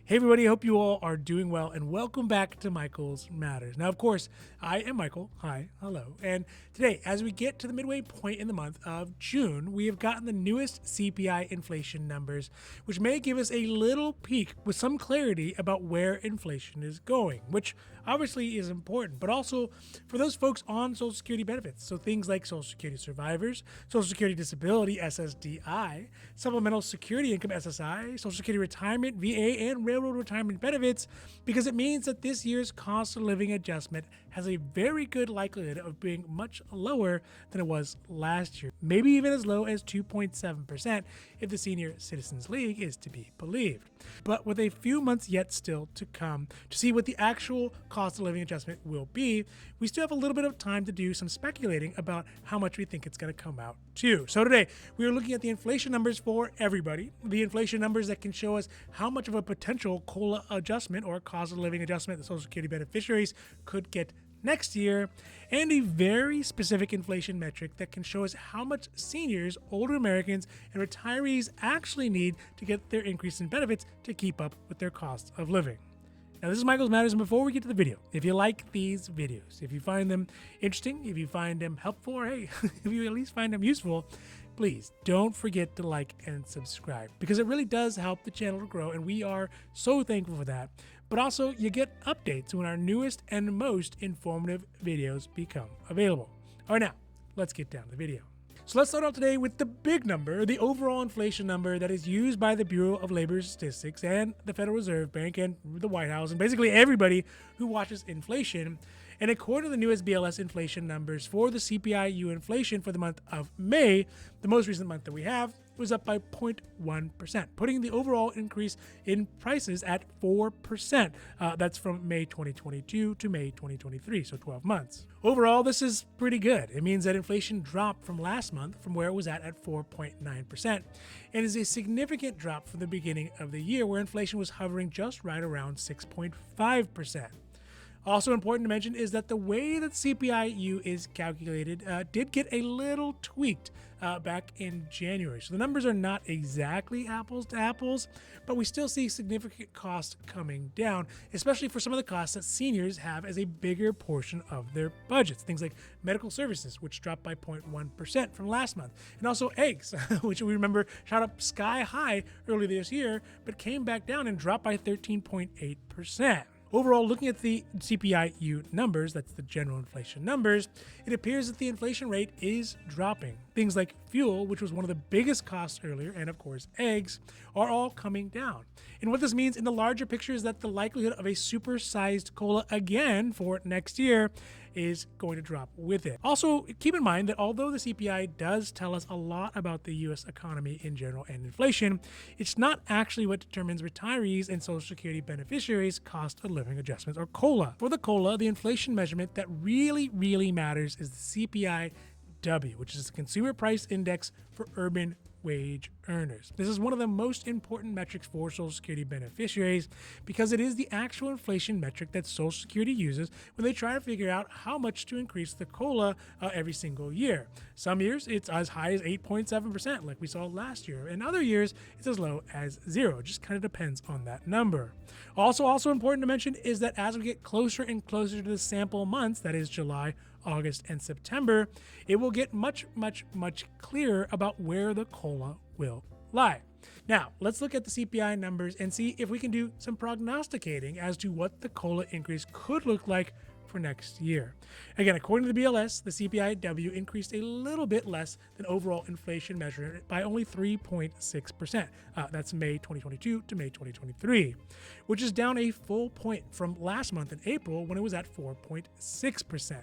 Hey everybody, I hope you all are doing well and welcome back to Michael's Matters. Now, of course, I am Michael. Hi, hello. And today, as we get to the midway point in the month of June, we have gotten the newest CPI inflation numbers, which may give us a little peek with some clarity about where inflation is going, which obviously is important, but also for those folks on Social Security benefits. So things like Social Security survivors, Social Security Disability SSDI, Supplemental Security Income SSI, Social Security Retirement, VA, and Railroad Retirement Benefits, because it means that this year's cost of living adjustment has a very good likelihood of being much lower than it was last year, maybe even as low as 2.7% if the Senior Citizens League is to be believed. But with a few months yet still to come to see what the actual cost of living adjustment will be, we still have a little bit of time to do some speculating about how much we think it's going to come out to. So today, we are looking at the inflation numbers for everybody, the inflation numbers that can show us how much of a potential COLA adjustment or cost of living adjustment the Social Security beneficiaries could get next year, and a very specific inflation metric that can show us how much seniors, older Americans, and retirees actually need to get their increase in benefits to keep up with their cost of living. Now, this is Michael's Matters, and before we get to the video, if you like these videos, if you find them interesting, if you find them helpful, or hey, if you at least find them useful, please don't forget to like and subscribe, because it really does help the channel to grow, and we are so thankful for that. But also, you get updates when our newest and most informative videos become available. All right, now, let's get down to the video. So let's start out today with the big number, the overall inflation number that is used by the Bureau of Labor Statistics and the Federal Reserve Bank and the White House and basically everybody who watches inflation. And according to the newest BLS inflation numbers for the CPI-U inflation for the month of May, the most recent month that we have, was up by 0.1%, putting the overall increase in prices at 4%. That's from May 2022 to May 2023, so 12 months. Overall, this is pretty good. It means that inflation dropped from last month from where it was at 4.9%, and is a significant drop from the beginning of the year where inflation was hovering just right around 6.5%. Also important to mention is that the way that CPI-U is calculated did get a little tweaked back in January. So the numbers are not exactly apples to apples, but we still see significant costs coming down, especially for some of the costs that seniors have as a bigger portion of their budgets. Things like medical services, which dropped by 0.1% from last month, and also eggs, which we remember shot up sky high earlier this year, but came back down and dropped by 13.8%. Overall, looking at the CPI-U numbers, that's the general inflation numbers, it appears that the inflation rate is dropping. Things like fuel, which was one of the biggest costs earlier, and of course eggs, are all coming down. And what this means in the larger picture is that the likelihood of a supersized COLA again for next year is going to drop with it. Also, keep in mind that although the CPI does tell us a lot about the U.S. economy in general and inflation, it's not actually what determines retirees and Social Security beneficiaries' cost of living adjustments, or COLA. For the COLA, the inflation measurement that really matters is the CPI-W, which is the Consumer Price Index for urban wage earners. This is one of the most important metrics for Social Security beneficiaries because it is the actual inflation metric that Social Security uses when they try to figure out how much to increase the COLA every single year. Some years it's as high as 8.7%, like we saw last year, and other years it's as low as 0. It just kind of depends on that number. Also important to mention is that as we get closer and closer to the sample months, that is July, August, and September, it will get much clearer about where the COLA will lie. Now, let's look at the CPI numbers and see if we can do some prognosticating as to what the COLA increase could look like for next year. Again, according to the BLS, the CPI-W increased a little bit less than overall inflation measured by only 3.6%. That's May 2022 to May 2023, which is down a full point from last month in April when it was at 4.6%.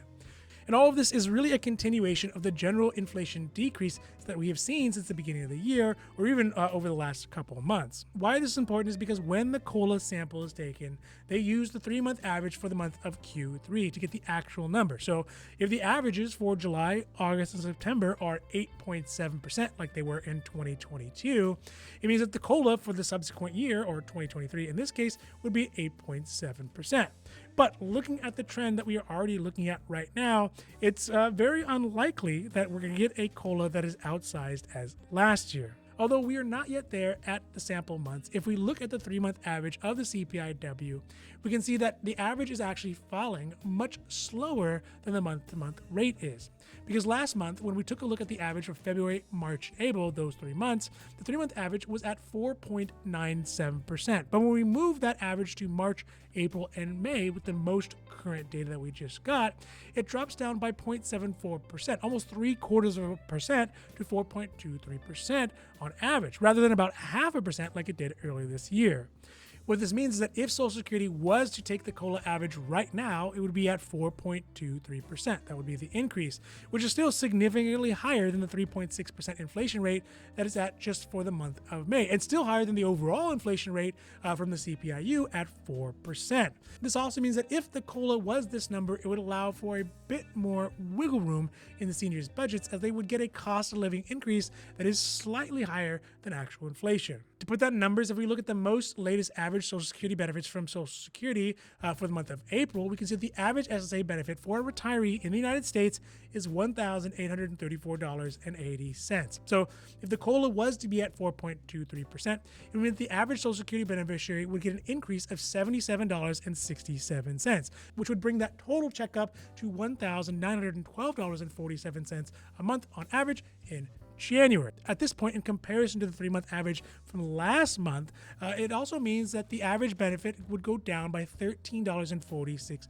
And all of this is really a continuation of the general inflation decrease that we have seen since the beginning of the year, or even over the last couple of months. Why this is important is because when the COLA sample is taken, they use the 3-month average for the month of Q3 to get the actual number. So if the averages for July, August, and September are 8.7%, like they were in 2022, it means that the COLA for the subsequent year, or 2023 in this case, would be 8.7%. But looking at the trend that we are already looking at right now, it's very unlikely that we're going to get a COLA that is outsized as last year. although we are not yet there at the sample months. If we look at the 3-month average of the CPI-W, we can see that the average is actually falling much slower than the month-to-month rate is. Because last month, when we took a look at the average for February, March, April, those 3 months, the 3-month average was at 4.97%. But when we move that average to March, April, and May with the most current data that we just got, it drops down by 0.74%, almost 0.75% to 4.23% on average, rather than about 0.5% like it did earlier this year. What this means is that if Social Security was to take the COLA average right now, it would be at 4.23%. That would be the increase, which is still significantly higher than the 3.6% inflation rate that is at just for the month of May, and still higher than the overall inflation rate from the CPI-U at 4%. This also means that if the COLA was this number, it would allow for a bit more wiggle room in the seniors' budgets, as they would get a cost of living increase that is slightly higher than actual inflation. To put that in numbers, if we look at the most latest average Social Security benefits from Social Security for the month of April, we can see that the average SSA benefit for a retiree in the United States is $1,834.80. So if the COLA was to be at 4.23%, it would mean that the average Social Security beneficiary would get an increase of $77.67, which would bring that total check up to $1,912.47 a month on average in January. At this point, in comparison to the 3-month average from last month, it also means that the average benefit would go down by $13.46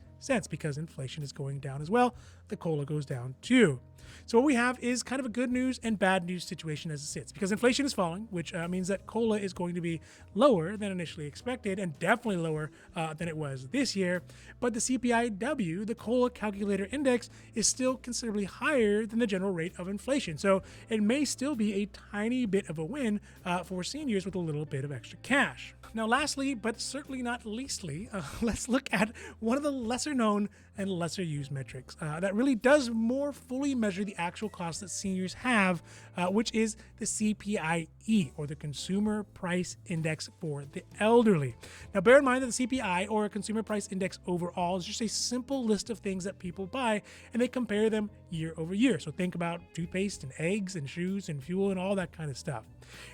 because inflation is going down as well. The COLA goes down too. So what we have is kind of a good news and bad news situation as it sits, because inflation is falling, which means that COLA is going to be lower than initially expected, and definitely lower than it was this year. But the CPI-W, the COLA calculator index, is still considerably higher than the general rate of inflation. So it may still be a tiny bit of a win for seniors with a little bit of extra cash. Now, lastly, but certainly not leastly, let's look at one of the lesser known and lesser used metrics that really does more fully measure the actual cost that seniors have, which is the CPI-E, or the Consumer Price Index for the elderly. Now, bear in mind that the CPI, or a Consumer Price Index overall, is just a simple list of things that people buy, and they compare them year over year. So think about toothpaste and eggs and shoes and fuel and all that kind of stuff.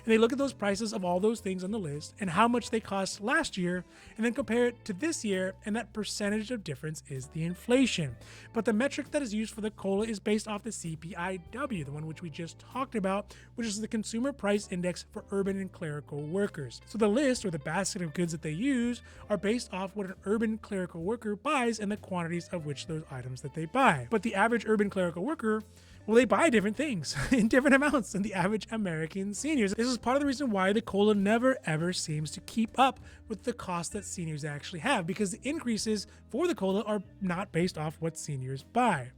And they look at those prices of all those things on the list and how much they cost last year, and then compare it to this year, and that percentage of difference is the inflation. But the metric that is used for the COLA is based off the CPI-W, the one which we just talked about, which is the Consumer Price Index for urban and clerical workers. So the list, or the basket of goods that they use, are based off what an urban clerical worker buys and the quantities of which those items that they buy. But the average urban clerical worker, well, they buy different things in different amounts than the average American seniors. This is part of the reason why the COLA never ever seems to keep up with the cost that seniors actually have, because the increases for the COLA are not based off what seniors buy.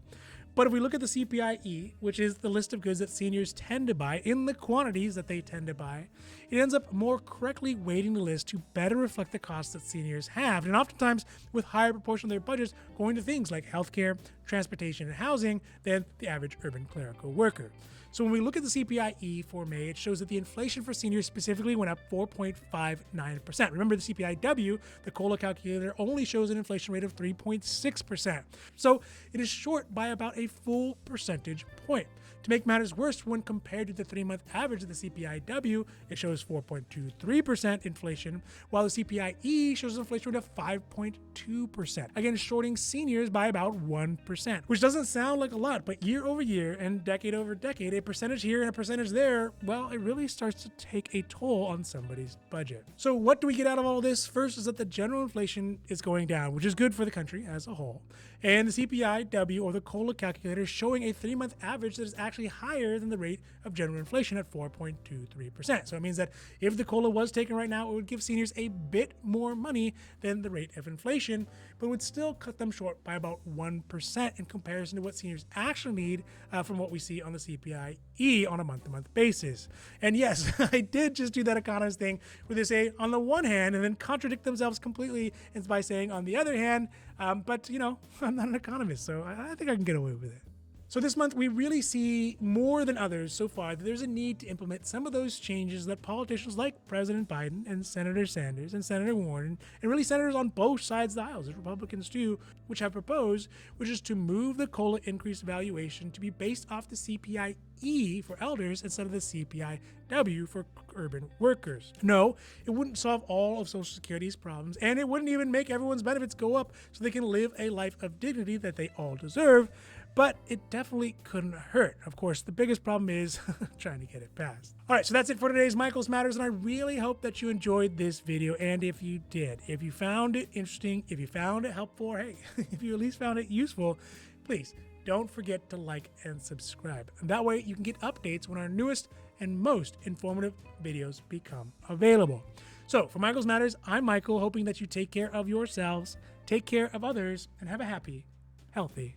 But if we look at the CPI-E, which is the list of goods that seniors tend to buy in the quantities that they tend to buy, it ends up more correctly weighting the list to better reflect the costs that seniors have, and oftentimes with higher proportion of their budgets going to things like healthcare, transportation, and housing than the average urban clerical worker. So when we look at the CPI-E for May, it shows that the inflation for seniors specifically went up 4.59%. Remember, the CPI-W, the COLA calculator, only shows an inflation rate of 3.6%. So it is short by about a full percentage point. To make matters worse, when compared to the 3-month average of the CPI-W, it shows 4.23% inflation, while the CPI-E shows an inflation rate of 5.2%. Again, shorting seniors by about 1%, which doesn't sound like a lot, but year over year and decade over decade, a percentage here and a percentage there, well, it really starts to take a toll on somebody's budget. So what do we get out of all this? First is that the general inflation is going down, which is good for the country as a whole. And the CPI-W, or the COLA calculator, is showing a 3-month average that is actually higher than the rate of general inflation at 4.23%. So it means that if the COLA was taken right now, it would give seniors a bit more money than the rate of inflation, but would still cut them short by about 1% in comparison to what seniors actually need from what we see on the CPI-E on a month-to-month basis. And yes, I did just do that economist thing where they say on the one hand and then contradict themselves completely by saying on the other hand, but you know, I'm not an economist, so I think I can get away with it. So this month, we really see more than others so far that there's a need to implement some of those changes that politicians like President Biden and Senator Sanders and Senator Warren, and really senators on both sides of the aisle, as Republicans too, which have proposed, which is to move the COLA increase evaluation to be based off the CPI-E for elders instead of the CPI-W for urban workers. No, it wouldn't solve all of Social Security's problems, and it wouldn't even make everyone's benefits go up so they can live a life of dignity that they all deserve, but it definitely couldn't hurt. Of course, the biggest problem is trying to get it passed. All right, so that's it for today's Michael's Matters, and I really hope that you enjoyed this video. And if you did, if you found it interesting, if you found it helpful, or hey, if you at least found it useful, please don't forget to like and subscribe. And that way you can get updates when our newest and most informative videos become available. So for Michael's Matters, I'm Michael, hoping that you take care of yourselves, take care of others, and have a happy, healthy